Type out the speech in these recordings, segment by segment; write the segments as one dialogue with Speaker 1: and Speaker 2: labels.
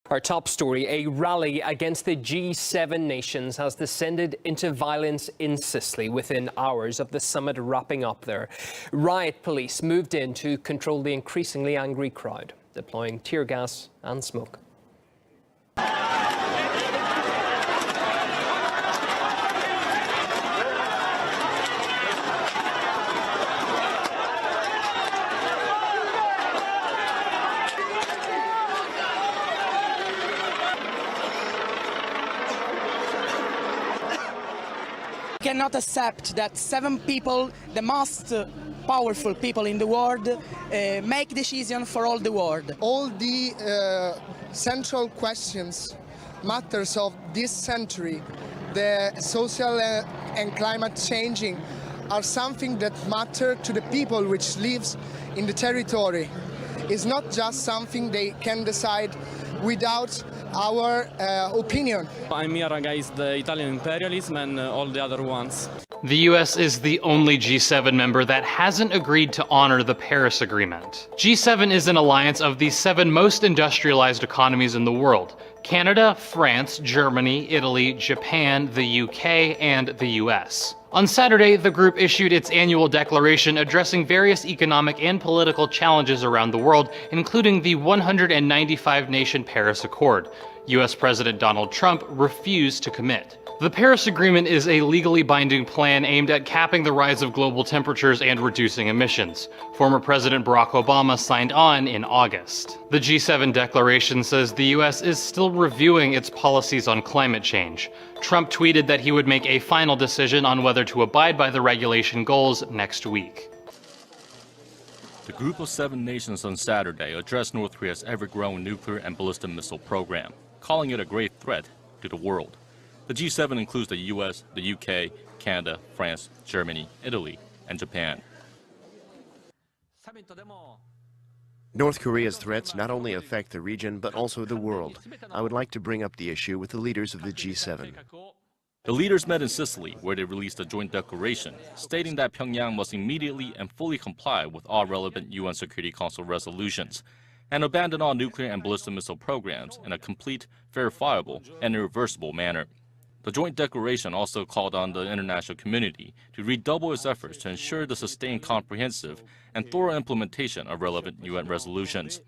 Speaker 1: Our top story, a rally against the G7 nations has descended into violence in Sicily within hours of the summit wrapping up there. Riot police moved in to control the increasingly angry crowd, deploying tear gas and smoke.
Speaker 2: Cannot accept that 7 people, the most powerful people in the world, make decisions for all the world.
Speaker 3: All the central questions, matters of this century, the social and climate changing, are something that matter to the people which lives in the territory. It's not just something they can decide without our opinion.
Speaker 4: I'm here against the Italian imperialism and all the other ones.
Speaker 5: The US is the only G7 member that hasn't agreed to honor the Paris Agreement. G7 is an alliance of the 7 most industrialized economies in the world: Canada, France, Germany, Italy, Japan, the UK, and the US. On Saturday, the group issued its annual declaration addressing various economic and political challenges around the world, including the 195-nation Paris Accord. US President Donald Trump refused to commit. The Paris Agreement is a legally binding plan aimed at capping the rise of global temperatures and reducing emissions. Former President Barack Obama signed on in August. The G7 declaration says the US is still reviewing its policies on climate change. Trump tweeted that he would make a final decision on whether to abide by the regulation goals next week.
Speaker 6: The group of 7 nations on Saturday addressed North Korea's ever-growing nuclear and ballistic missile program, calling it a great threat to the world. The G7 includes the US, the UK, Canada, France, Germany, Italy, and Japan.
Speaker 7: North Korea's threats not only affect the region, but also the world. I would like to bring up the issue with the leaders of the G7.
Speaker 6: The leaders met in Sicily, where they released a joint declaration stating that Pyongyang must immediately and fully comply with all relevant UN Security Council resolutions and abandon all nuclear and ballistic missile programs in a complete, verifiable, and irreversible manner. The joint declaration also called on the international community to redouble its efforts to ensure the sustained, comprehensive, and thorough implementation of relevant UN resolutions.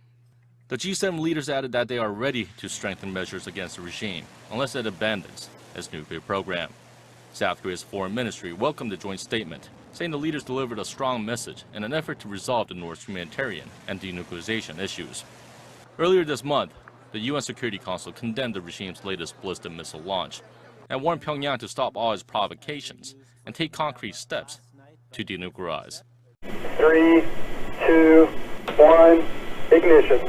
Speaker 6: The G7 leaders added that they are ready to strengthen measures against the regime unless it abandons its nuclear program. South Korea's foreign ministry welcomed the joint statement, saying the leaders delivered a strong message in an effort to resolve the North's humanitarian and denuclearization issues. Earlier this month, the UN Security Council condemned the regime's latest ballistic missile launch and warned Pyongyang to stop all its provocations and take concrete steps to denuclearize.
Speaker 8: 3, 2, 1, ignition.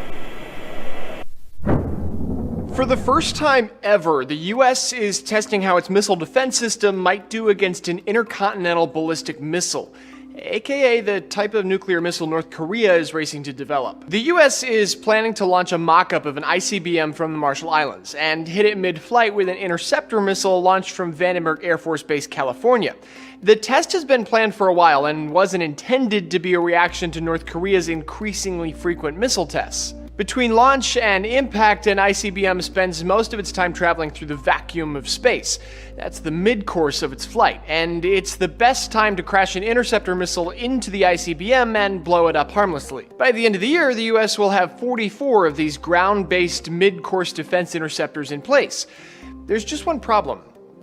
Speaker 9: For the first time ever, the US is testing how its missile defense system might do against an intercontinental ballistic missile, aka the type of nuclear missile North Korea is racing to develop. The US is planning to launch a mock-up of an ICBM from the Marshall Islands and hit it mid-flight with an interceptor missile launched from Vandenberg Air Force Base, California. The test has been planned for a while and wasn't intended to be a reaction to North Korea's increasingly frequent missile tests. Between launch and impact, an ICBM spends most of its time traveling through the vacuum of space. That's the mid-course of its flight, and it's the best time to crash an interceptor missile into the ICBM and blow it up harmlessly. By the end of the year, the US will have 44 of these ground-based mid-course defense interceptors in place. There's just one problem.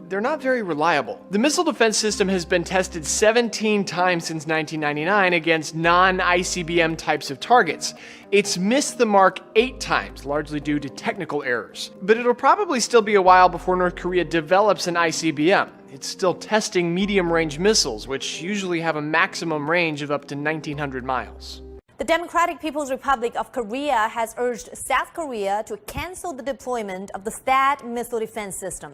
Speaker 9: They're not very reliable. The missile defense system has been tested 17 times since 1999 against non-ICBM types of targets. It's missed the mark 8 times, largely due to technical errors. But it'll probably still be a while before North Korea develops an ICBM. It's still testing medium-range missiles, which usually have a maximum range of up to 1,900 miles.
Speaker 10: The Democratic People's Republic of Korea has urged South Korea to cancel the deployment of the THAAD missile defense system.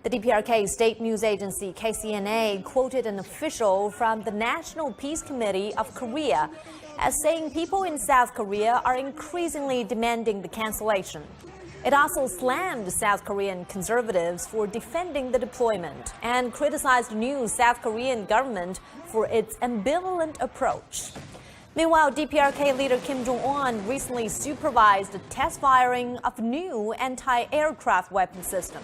Speaker 10: The DPRK state news agency KCNA quoted an official from the National Peace Committee of Korea as saying people in South Korea are increasingly demanding the cancellation. It also slammed South Korean conservatives for defending the deployment and criticized the new South Korean government for its ambivalent approach. Meanwhile, DPRK leader Kim Jong-un recently supervised the test firing of new anti-aircraft weapon system.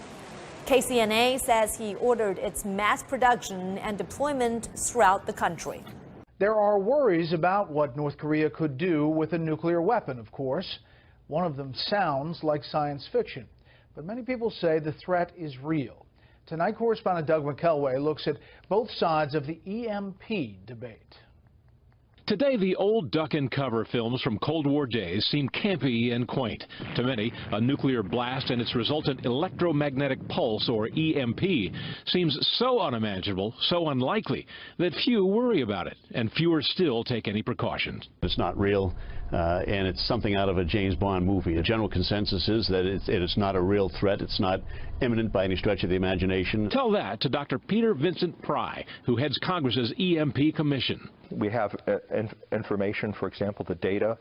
Speaker 10: KCNA says he ordered its mass production and deployment throughout the country.
Speaker 11: There are worries about what North Korea could do with a nuclear weapon, of course. One of them sounds like science fiction, but many people say the threat is real. Tonight, correspondent Doug McKelway looks at both sides of the EMP debate.
Speaker 12: Today, the old duck and cover films from Cold War days seem campy and quaint. To many, a nuclear blast and its resultant electromagnetic pulse, or EMP, seems so unimaginable, so unlikely, that few worry about it, and fewer still take any precautions.
Speaker 13: It's not real, and it's something out of a James Bond movie. The general consensus is that it's not a real threat. It's not imminent by any stretch of the imagination.
Speaker 12: Tell that to Dr. Peter Vincent Pry, who heads Congress's EMP Commission.
Speaker 14: We have information, for example, the data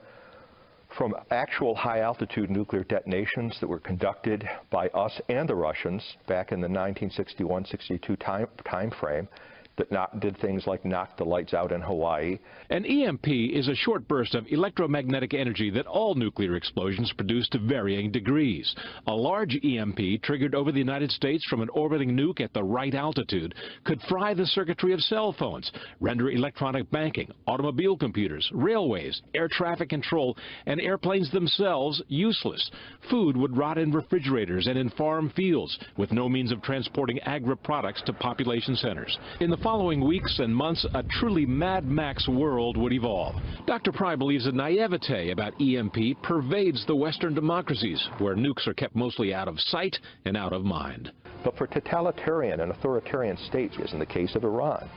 Speaker 14: from actual high-altitude nuclear detonations that were conducted by us and the Russians back in the 1961-62 time frame that did things like knock the lights out in Hawaii.
Speaker 12: An EMP is a short burst of electromagnetic energy that all nuclear explosions produce to varying degrees. A large EMP triggered over the United States from an orbiting nuke at the right altitude could fry the circuitry of cell phones, render electronic banking, automobile computers, railways, air traffic control, and airplanes themselves useless. Food would rot in refrigerators and in farm fields, with no means of transporting agri-products to population centers. In the following weeks and months, a truly Mad Max world would evolve. Dr. Pry believes a naivete about EMP pervades the Western democracies, where nukes are kept mostly out of sight and out of mind.
Speaker 14: But for totalitarian and authoritarian states, as in the case of Iran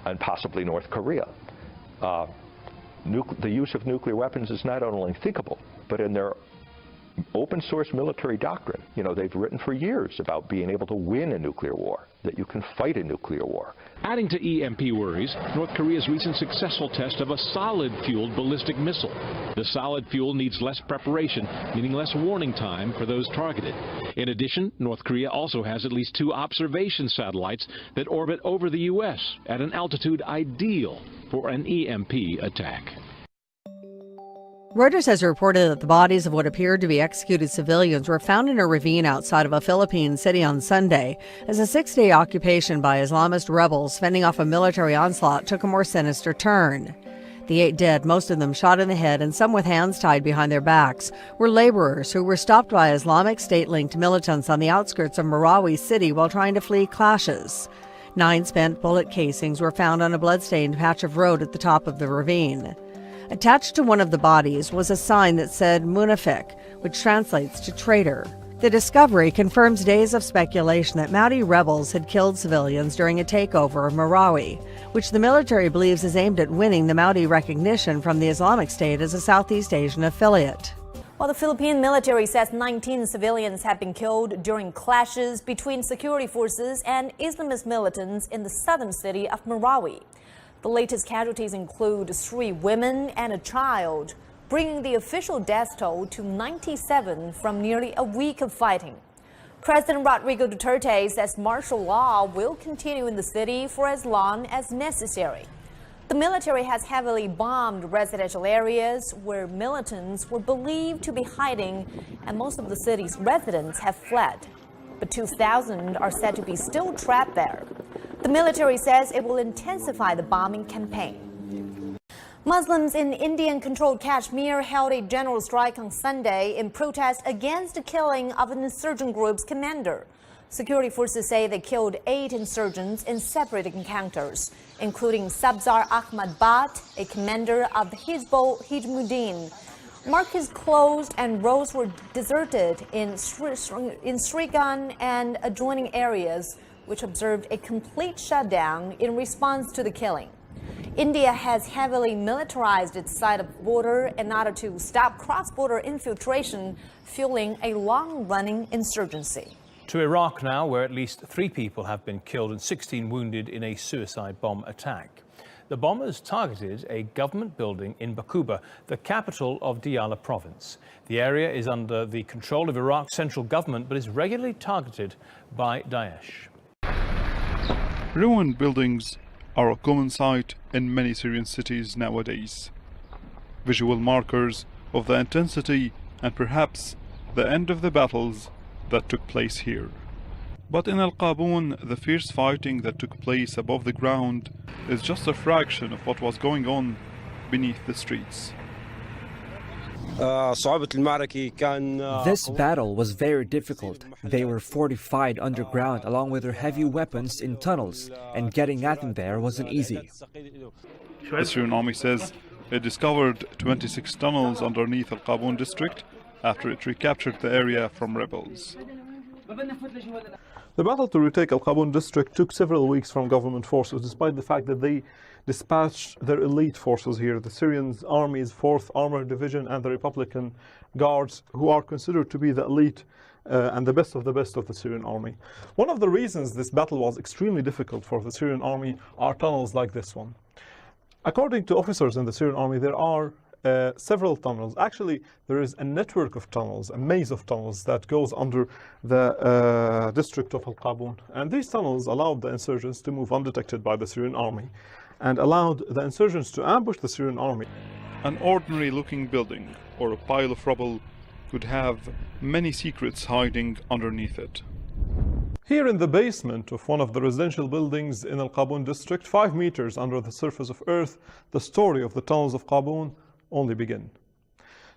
Speaker 14: and possibly North Korea, the use of nuclear weapons is not only unthinkable, but in their open source military doctrine, they've written for years about being able to win a nuclear war, that you can fight a nuclear war.
Speaker 12: Adding to EMP worries, North Korea's recent successful test of a solid-fueled ballistic missile. The solid fuel needs less preparation, meaning less warning time for those targeted. In addition, North Korea also has at least 2 observation satellites that orbit over the U.S. at an altitude ideal for an EMP attack.
Speaker 15: Reuters has reported that the bodies of what appeared to be executed civilians were found in a ravine outside of a Philippine city on Sunday, as a 6-day occupation by Islamist rebels fending off a military onslaught took a more sinister turn. The 8 dead, most of them shot in the head and some with hands tied behind their backs, were laborers who were stopped by Islamic State-linked militants on the outskirts of Marawi City while trying to flee clashes. 9 spent bullet casings were found on a blood-stained patch of road at the top of the ravine. Attached to one of the bodies was a sign that said Munafik, which translates to traitor. The discovery confirms days of speculation that Maudi rebels had killed civilians during a takeover of Marawi, which the military believes is aimed at winning the Maudi recognition from the Islamic State as a Southeast Asian affiliate.
Speaker 10: While the Philippine military says 19 civilians have been killed during clashes between security forces and Islamist militants in the southern city of Marawi. The latest casualties include 3 women and a child, bringing the official death toll to 97 from nearly a week of fighting. President Rodrigo Duterte says martial law will continue in the city for as long as necessary. The military has heavily bombed residential areas where militants were believed to be hiding, and most of the city's residents have fled. But 2,000 are said to be still trapped there. The military says it will intensify the bombing campaign. Muslims in Indian-controlled Kashmir held a general strike on Sunday in protest against the killing of an insurgent group's commander. Security forces say they killed 8 insurgents in separate encounters, including Sabzar Ahmad Bhat, a commander of the Hizbul Mujahideen. Markets closed and roads were deserted in Srigan and adjoining areas, which observed a complete shutdown in response to the killing. India has heavily militarized its side of the border in order to stop cross-border infiltration, fueling a long-running insurgency.
Speaker 16: To Iraq now, where at least 3 people have been killed and 16 wounded in a suicide bomb attack. The bombers targeted a government building in Baquba, the capital of Diyala province. The area is under the control of Iraq's central government, but is regularly targeted by Daesh.
Speaker 17: Ruined buildings are a common sight in many Syrian cities nowadays. Visual markers of the intensity and perhaps the end of the battles that took place here. But in Al-Qaboon, the fierce fighting that took place above the ground is just a fraction of what was going on beneath the streets.
Speaker 18: This battle was very difficult. They were fortified underground along with their heavy weapons in tunnels, and getting at them there wasn't easy.
Speaker 17: The Syrian army says it discovered 26 tunnels underneath Al-Qaboon district after it recaptured the area from rebels. The battle to retake Al-Qaboon district took several weeks from government forces, despite the fact that they dispatched their elite forces here, the Syrian Army's 4th Armored Division and the Republican Guards, who are considered to be the elite and the best of the Syrian army. One of the reasons this battle was extremely difficult for the Syrian army are tunnels like this one. According to officers in the Syrian army, there are several tunnels. Actually, there is a network of tunnels, a maze of tunnels that goes under the district of Al-Qaboon. And these tunnels allowed the insurgents to move undetected by the Syrian army and allowed the insurgents to ambush the Syrian army. An ordinary looking building or a pile of rubble could have many secrets hiding underneath it. Here in the basement of one of the residential buildings in Al-Qaboon district, 5 meters under the surface of earth, the story of the tunnels of Qaboon only begin.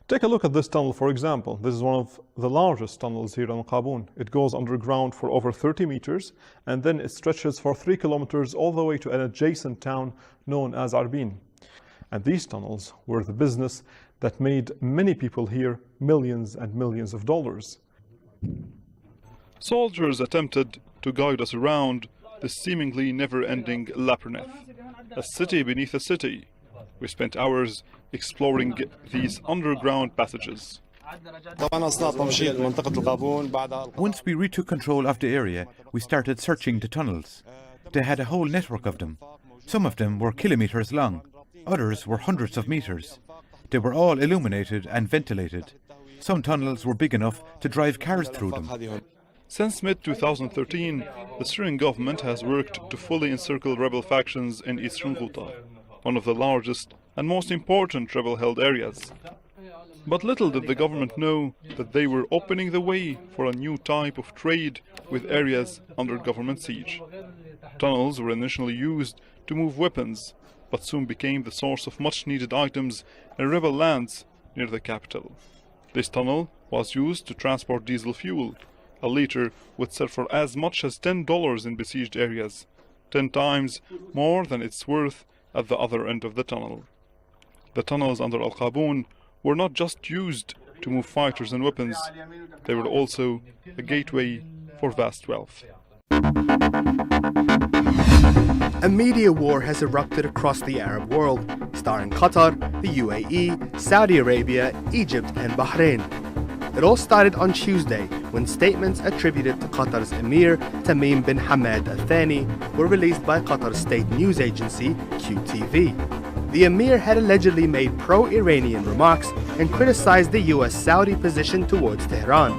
Speaker 17: Take a look at this tunnel, for example. This is one of the largest tunnels here in Al-Qaboon. It goes underground for over 30 meters, and then it stretches for 3 kilometers all the way to an adjacent town known as Arbin. And these tunnels were the business that made many people here millions and millions of dollars. Soldiers attempted to guide us around this seemingly never-ending labyrinth, a city beneath a city. We spent hours exploring these underground passages.
Speaker 19: Once we retook control of the area, we started searching the tunnels. They had a whole network of them. Some of them were kilometers long, others were hundreds of meters. They were all illuminated and ventilated. Some tunnels were big enough to drive cars through them.
Speaker 17: Since mid-2013, the Syrian government has worked to fully encircle rebel factions in eastern Ghouta, one of the largest and most important rebel-held areas. But little did the government know that they were opening the way for a new type of trade with areas under government siege. Tunnels were initially used to move weapons, but soon became the source of much-needed items in rebel lands near the capital. This tunnel was used to transport diesel fuel. A liter would sell for as much as $10 in besieged areas, 10 times more than its worth at the other end of the tunnel. The tunnels under Al-Qaboon were not just used to move fighters and weapons, they were also a gateway for vast wealth.
Speaker 3: A media war has erupted across the Arab world, starring Qatar, the UAE, Saudi Arabia, Egypt, and Bahrain. It all started on Tuesday when statements attributed to Qatar's Emir Tamim bin Hamad Al Thani were released by Qatar's state news agency QTV. The Emir had allegedly made pro-Iranian remarks and criticized the US-Saudi position towards Tehran.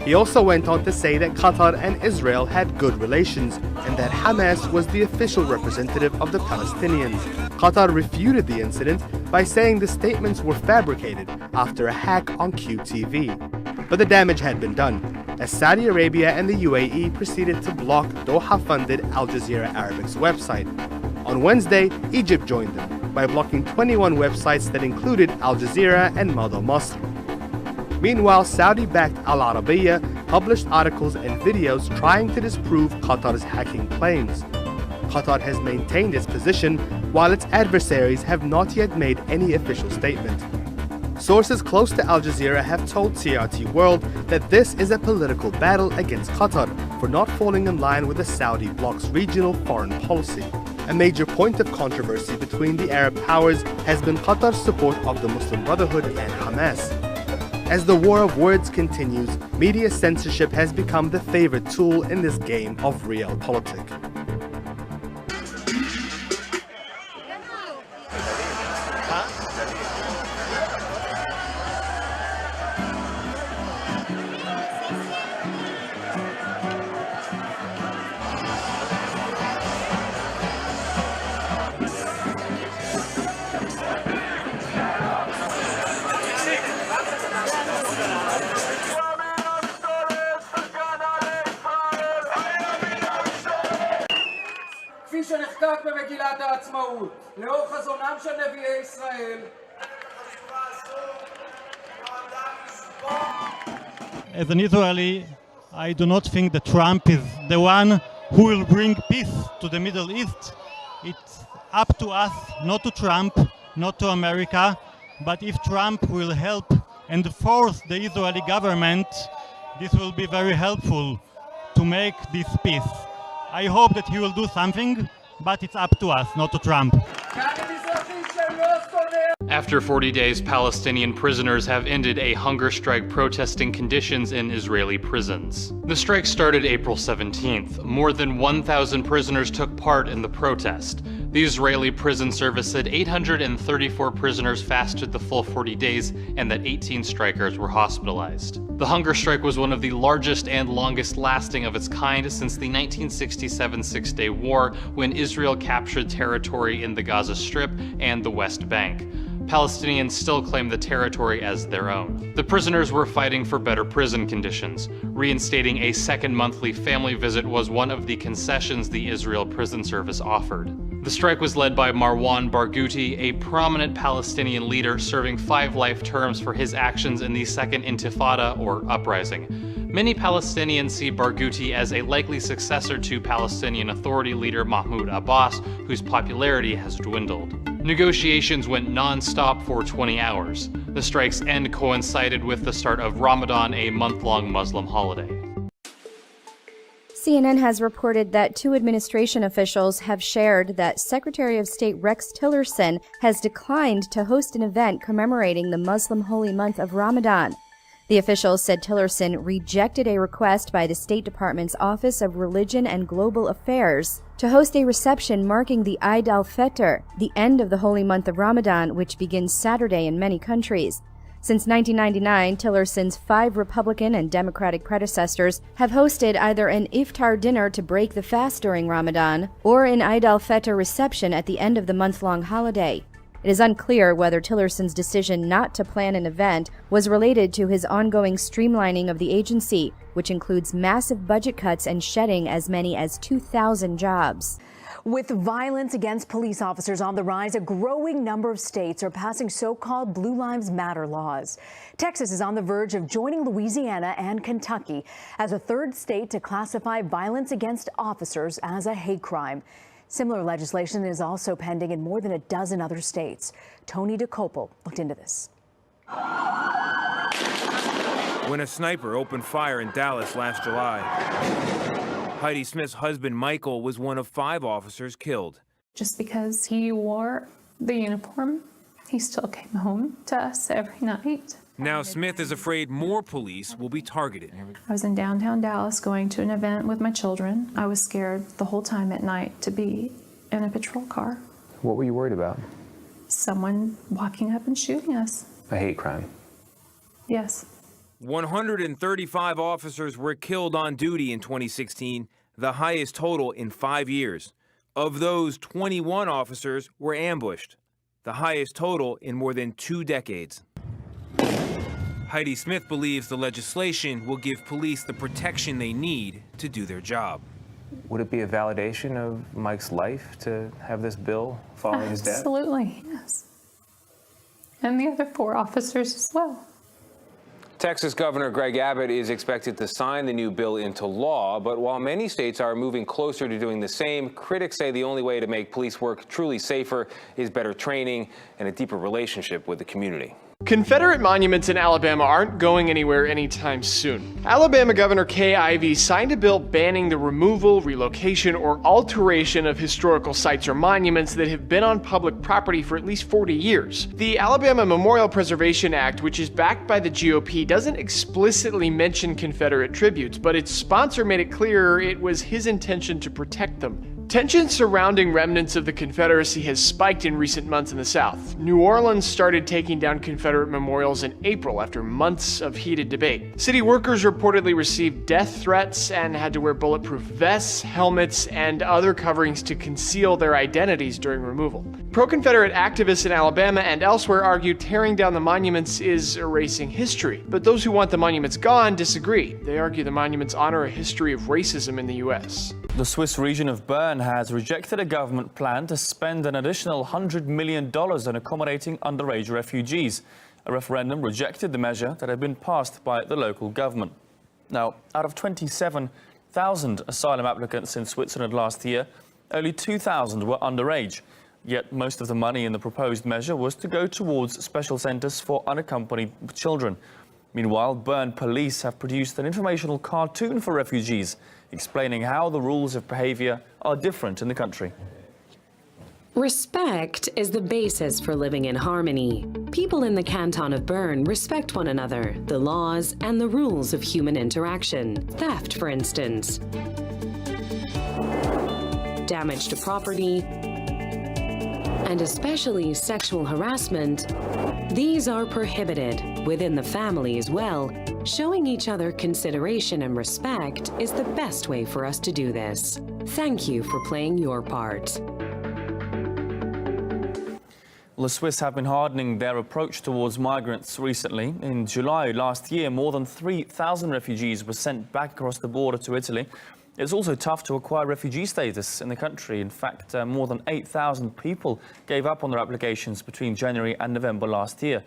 Speaker 3: He also went on to say that Qatar and Israel had good relations and that Hamas was the official representative of the Palestinians. Qatar refuted the incident by saying the statements were fabricated after a hack on QTV. But the damage had been done, as Saudi Arabia and the UAE proceeded to block Doha-funded Al Jazeera Arabic's website. On Wednesday, Egypt joined them by blocking 21 websites that included Al Jazeera and Mada Masr. Meanwhile, Saudi-backed Al Arabiya published articles and videos trying to disprove Qatar's hacking claims. Qatar has maintained its position, while its adversaries have not yet made any official statement. Sources close to Al Jazeera have told CRT World that this is a political battle against Qatar for not falling in line with the Saudi bloc's regional foreign policy. A major point of controversy between the Arab powers has been Qatar's support of the Muslim Brotherhood and Hamas. As the war of words continues, media censorship has become the favorite tool in this game of realpolitik.
Speaker 20: לאור חזונם של נביאי ישראל.
Speaker 21: As an Israeli, I do not think that Trump is the one who will bring peace to the Middle East. It's up to us, not to Trump, not to America, but if Trump will help and force the Israeli government, this will be very helpful to make this peace. I hope that he will do something, but it's up to us, not to Trump.
Speaker 5: After 40 days, Palestinian prisoners have ended a hunger strike protesting conditions in Israeli prisons. The strike started April 17th. More than 1,000 prisoners took part in the protest. The Israeli prison service said 834 prisoners fasted the full 40 days and that 18 strikers were hospitalized. The hunger strike was one of the largest and longest lasting of its kind since the 1967 Six-Day War, when Israel captured territory in the Gaza Strip and the West Bank. Palestinians still claim the territory as their own. The prisoners were fighting for better prison conditions. Reinstating a second monthly family visit was one of the concessions the Israel Prison Service offered. The strike was led by Marwan Barghouti, a prominent Palestinian leader serving 5 life terms for his actions in the Second Intifada, or uprising. Many Palestinians see Barghouti as a likely successor to Palestinian Authority leader Mahmoud Abbas, whose popularity has dwindled. Negotiations went non-stop for 20 hours. The strike's end coincided with the start of Ramadan, a month-long Muslim holiday.
Speaker 22: CNN has reported that 2 administration officials have shared that Secretary of State Rex Tillerson has declined to host an event commemorating the Muslim holy month of Ramadan. The officials said Tillerson rejected a request by the State Department's Office of Religion and Global Affairs to host a reception marking the Eid al-Fitr, the end of the holy month of Ramadan, which begins Saturday in many countries. Since 1999, Tillerson's 5 Republican and Democratic predecessors have hosted either an iftar dinner to break the fast during Ramadan or an Eid al-Fitr reception at the end of the month-long holiday. It is unclear whether Tillerson's decision not to plan an event was related to his ongoing streamlining of the agency, which includes massive budget cuts and shedding as many as 2,000 jobs.
Speaker 23: With violence against police officers on the rise, a growing number of states are passing so-called Blue Lives Matter laws. Texas is on the verge of joining Louisiana and Kentucky as a 3rd state to classify violence against officers as a hate crime. Similar legislation is also pending in more than a dozen other states. Tony DeCopel looked into this.
Speaker 24: When a sniper opened fire in Dallas last July, Heidi Smith's husband Michael was one of 5 officers killed.
Speaker 25: Just because he wore the uniform, he still came home to us every night.
Speaker 24: Now Smith is afraid more police will be targeted.
Speaker 25: I was in downtown Dallas going to an event with my children. I was scared the whole time at night to be in a patrol car.
Speaker 26: What were you worried about?
Speaker 25: Someone walking up and shooting us.
Speaker 26: A hate crime.
Speaker 25: Yes.
Speaker 24: 135 officers were killed on duty in 2016, the highest total in 5 years. Of those, 21 officers were ambushed, the highest total in more than 2 decades. Heidi Smith believes the legislation will give police the protection they need to do their job.
Speaker 26: Would it be a validation of Mike's life to have this bill following his death?
Speaker 25: Absolutely, yes. And the other 4 officers as well.
Speaker 27: Texas Governor Greg Abbott is expected to sign the new bill into law, but while many states are moving closer to doing the same, critics say the only way to make police work truly safer is better training and a deeper relationship with the community.
Speaker 9: Confederate monuments in Alabama aren't going anywhere anytime soon. Alabama Governor Kay Ivey signed a bill banning the removal, relocation, or alteration of historical sites or monuments that have been on public property for at least 40 years. The Alabama Memorial Preservation Act, which is backed by the GOP, doesn't explicitly mention Confederate tributes, but its sponsor made it clear it was his intention to protect them. Tension surrounding remnants of the Confederacy has spiked in recent months in the South. New Orleans started taking down Confederate memorials in April after months of heated debate. City workers reportedly received death threats and had to wear bulletproof vests, helmets, and other coverings to conceal their identities during removal. Pro-Confederate activists in Alabama and elsewhere argue tearing down the monuments is erasing history, but those who want the monuments gone disagree. They argue the monuments honor a history of racism in the U.S.
Speaker 1: The Swiss region of Bern has rejected a government plan to spend an additional $100 million on accommodating underage refugees. A referendum rejected the measure that had been passed by the local government. Now, out of 27,000 asylum applicants in Switzerland last year, only 2,000 were underage. Yet most of the money in the proposed measure was to go towards special centres for unaccompanied children. Meanwhile, Bern police have produced an informational cartoon for refugees, explaining how the rules of behaviour are different in the country.
Speaker 2: Respect is the basis for living in harmony. People in the canton of Bern respect one another, the laws and the rules of human interaction. Theft, for instance. Damage to property, and especially sexual harassment, these are prohibited within the family as well. Showing each other consideration and respect is the best way for us to do this. Thank you for playing your part.
Speaker 1: The Swiss have been hardening their approach towards migrants recently. In July last year, more than 3,000 refugees were sent back across the border to Italy. It's also tough to acquire refugee status in the country. In fact, more than 8,000 people gave up on their applications between January and November last year.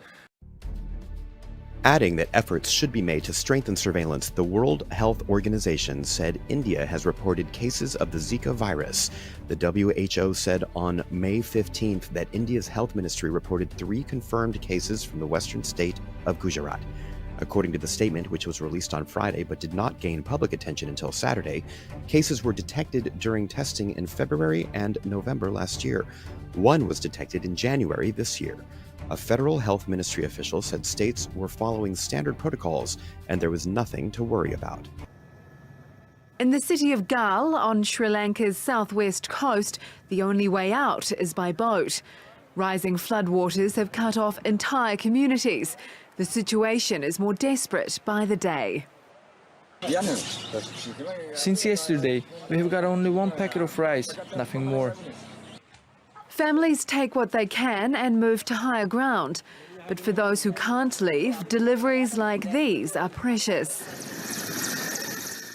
Speaker 4: Adding that efforts should be made to strengthen surveillance, the World Health Organization said India has reported cases of the Zika virus. The WHO said on May 15th that India's health ministry reported 3 confirmed cases from the western state of Gujarat. According to the statement, which was released on Friday but did not gain public attention until Saturday, cases were detected during testing in February and November last year. One was detected in January this year. A federal health ministry official said states were following standard protocols and there was nothing to worry about.
Speaker 6: In the city of Galle on Sri Lanka's southwest coast, the only way out is by boat. Rising floodwaters have cut off entire communities. The situation is more desperate by the day.
Speaker 7: Since yesterday, we have got only 1 packet of rice, nothing more.
Speaker 6: Families take what they can and move to higher ground. But for those who can't leave, deliveries like these are precious.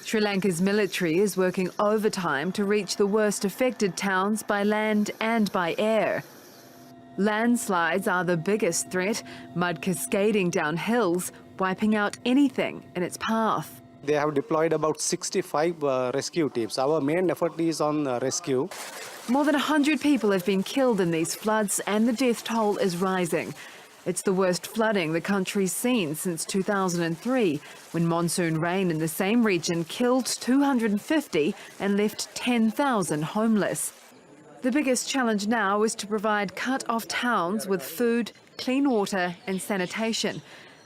Speaker 6: Sri Lanka's military is working overtime to reach the worst affected towns by land and by air. Landslides are the biggest threat, mud cascading down hills, wiping out anything in its path.
Speaker 8: They have deployed about 65 rescue teams. Our main effort is on rescue.
Speaker 6: More than 100 people have been killed in these floods and the death toll is rising. It's the worst flooding the country's seen since 2003, when monsoon rain in the same region killed 250 and left 10,000 homeless. The biggest challenge now is to provide cut-off towns with food, clean water and sanitation,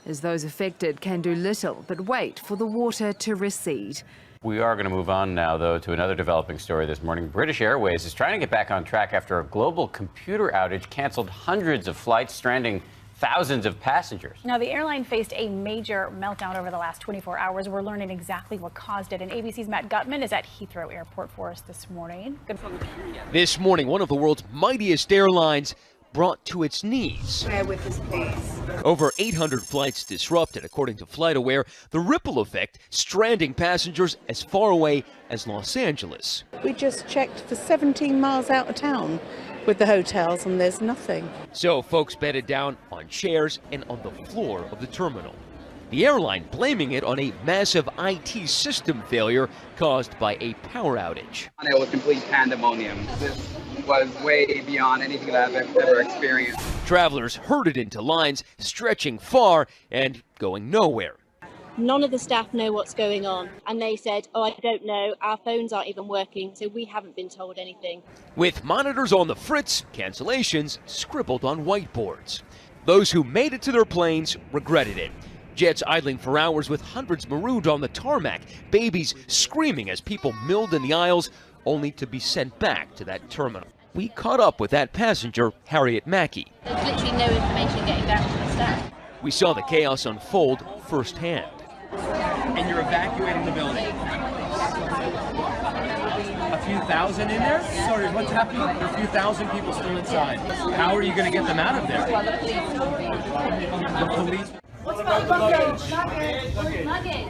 Speaker 6: as those affected can do little but wait for the water to recede.
Speaker 11: We are going to move on now, though, to another developing story this morning. British Airways is trying to get back on track after a global computer outage canceled hundreds of flights, stranding thousands of passengers.
Speaker 28: Now, the airline faced a major meltdown over the last 24 hours. We're learning exactly what caused it. And ABC's Matt Gutman is at Heathrow Airport for us this morning.
Speaker 29: This morning, one of the world's mightiest airlines brought to its knees.
Speaker 30: Bear with us, please.
Speaker 29: Over 800 flights disrupted, according to FlightAware. The ripple effect stranding passengers as far away as Los Angeles.
Speaker 30: We just checked for 17 miles out of town with the hotels and there's nothing.
Speaker 29: So folks bedded down on chairs and on the floor of the terminal. The airline blaming it on a massive IT system failure caused by a power outage.
Speaker 31: It was complete pandemonium. This was way beyond anything that I've ever experienced.
Speaker 29: Travelers herded into lines, stretching far and going nowhere.
Speaker 32: None of the staff know what's going on, and they said, "Oh, I don't know, our phones aren't even working, so we haven't been told anything."
Speaker 29: With monitors on the fritz, cancellations scribbled on whiteboards. Those who made it to their planes regretted it. Jets idling for hours with hundreds marooned on the tarmac, babies screaming as people milled in the aisles, only to be sent back to that terminal. We caught up with that passenger, Harriet Mackey.
Speaker 32: There's literally no information getting down to the staff.
Speaker 29: We saw the chaos unfold firsthand.
Speaker 33: And you're evacuating the building. A few thousand in there? Sorry, what's happening? There are a few thousand people still inside. How are you going to get them out of there? The police.
Speaker 32: What's about luggage? Luggage.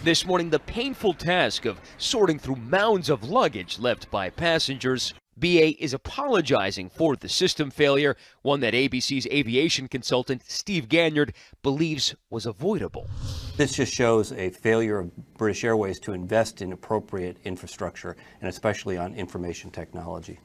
Speaker 29: This morning, the painful task of sorting through mounds of luggage left by passengers. BA is apologizing for the system failure, one that ABC's aviation consultant Steve Ganyard believes was avoidable.
Speaker 3: This just shows a failure of British Airways to invest in appropriate infrastructure, and especially on information technology.